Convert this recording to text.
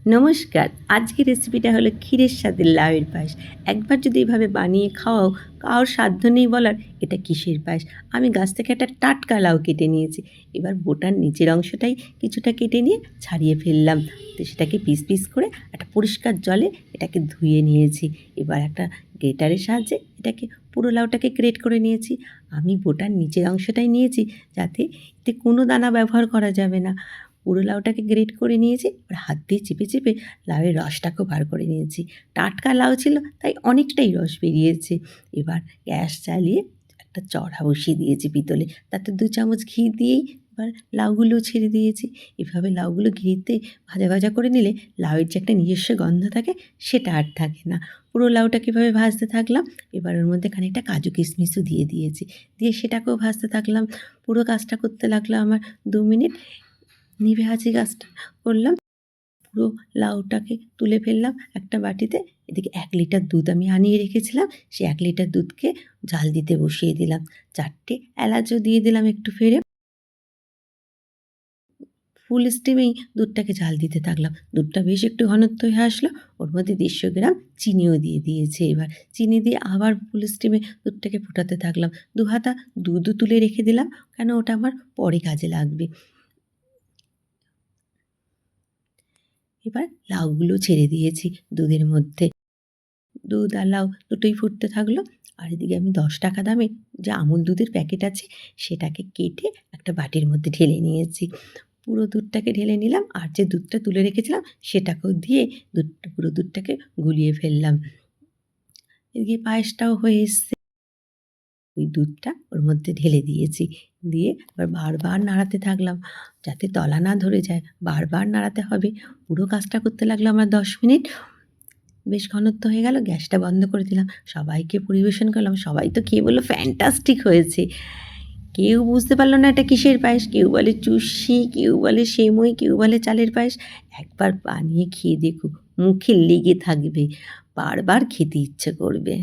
নমস্কার। আজকের রেসিপিটা হলো ক্ষীরের স্বাদের লাউয়ের পায়েস। একবার যদি এভাবে বানিয়ে খাওয়াও, কারোর সাধ্য নেই বলার এটা কিসের পায়েস। আমি গাছ থেকে একটা টাটকা লাউ কেটে নিয়েছি। এবার বোটার নিচের অংশটাই কিছুটা কেটে নিয়ে ছাড়িয়ে ফেললাম। তো সেটাকে পিস পিস করে একটা পরিষ্কার জলে এটাকে ধুয়ে নিয়েছি। এবার একটা গ্রেটারের সাহায্যে এটাকে পুরো লাউটাকে গ্রেট করে নিয়েছি। আমি বোটার নিচের অংশটাই নিয়েছি, যাতে এতে কোনো দানা ব্যবহার করা যাবে না। পুরো লাউটাকে গ্রেট করে নিয়েছি। এবার হাত দিয়ে চেপে চেপে লাউয়ের রসটাকেও বার করে নিয়েছি। টাটকা লাউ ছিল, তাই অনেকটাই রস বেরিয়েছে। এবার গ্যাস জ্বালিয়ে একটা চড়া বসিয়ে দিয়েছি পিতলে। তাতে 2 চামচ ঘি দিয়েই এবার লাউগুলো ছেড়ে দিয়েছি। এভাবে লাউগুলো ঘিতে ভাজা ভাজা করে নিলে লাউয়ের যে একটা নিজস্ব গন্ধ থাকে, সেটা আর থাকে না। পুরো লাউটাকে এভাবে ভাজতে থাকলাম। এবার ওর মধ্যে খানিকটা কাজু কিশমিশও দিয়ে দিয়েছি। দিয়ে সেটাকেও ভাজতে থাকলাম। পুরো কাজটা করতে লাগলো আমার 2 মিনিট। নিভে আঁচে কাজটা করলাম। পুরো লাউটাকে তুলে ফেললাম একটা বাটিতে। এদিকে 1 লিটার দুধ আমি আনিয়ে রেখেছিলাম। সেই 1 লিটার দুধকে জাল দিতে বসিয়ে দিলাম। 4টে এলাচও দিয়ে দিলাম একটু ফেড়ে। ফুল স্টিমেই দুধটাকে জাল দিতে থাকলাম। দুধটা বেশ একটু ঘনত্ব হয়ে আসলো। ওর মধ্যে 150 গ্রাম চিনিও দিয়ে দিয়েছি এবার। চিনি দিয়ে আবার ফুল স্টিমে দুধটাকে ফোটাতে থাকলাম। 2 হাতা দুধও তুলে রেখে দিলাম, কেন ওটা আমার পরে কাজে লাগবে। এবার লাউগুলো ছেড়ে দিয়েছি দুধের মধ্যে। দুধ আর লাউ দুটোই ফুটতে থাকলো। আর এদিকে আমি 10 টাকা দামের যে আমুল দুধের প্যাকেট আছে, সেটাকে কেটে একটা বাটির মধ্যে ঢেলে নিয়েছি। পুরো দুধটাকে ঢেলে নিলাম, আর যে দুধটা তুলে রেখেছিলাম সেটাকেও দিয়ে পুরো দুধটাকে গুলিয়ে ফেললাম। এদিকে পায়েসটাও হয়ে এসছে। ওই দুধটা ওর মধ্যে ঢেলে দিয়েছি। দিয়ে এবার বারবার নাড়াতে থাকলাম, যাতে তলা না ধরে যায়। বারবার নাড়াতে হবে। পুরো কাজটা করতে লাগলো আমার 10 মিনিট। বেশ ঘনত্ব হয়ে গেল, গ্যাসটা বন্ধ করে দিলাম। সবাইকে পরিবেশন করলাম। সবাই তো খেয়ে বলল ফ্যান্টাস্টিক হয়েছে। কেউ বুঝতে পারল না এটা কিসের পায়েস। কেউ বলে চুষি, কেউ বলে সেমই, কেউ বলে চালের পায়েস। একবার বানিয়ে খেয়ে দেখো, মুখে লেগে থাকবে। বারবার খেতে ইচ্ছে করবে।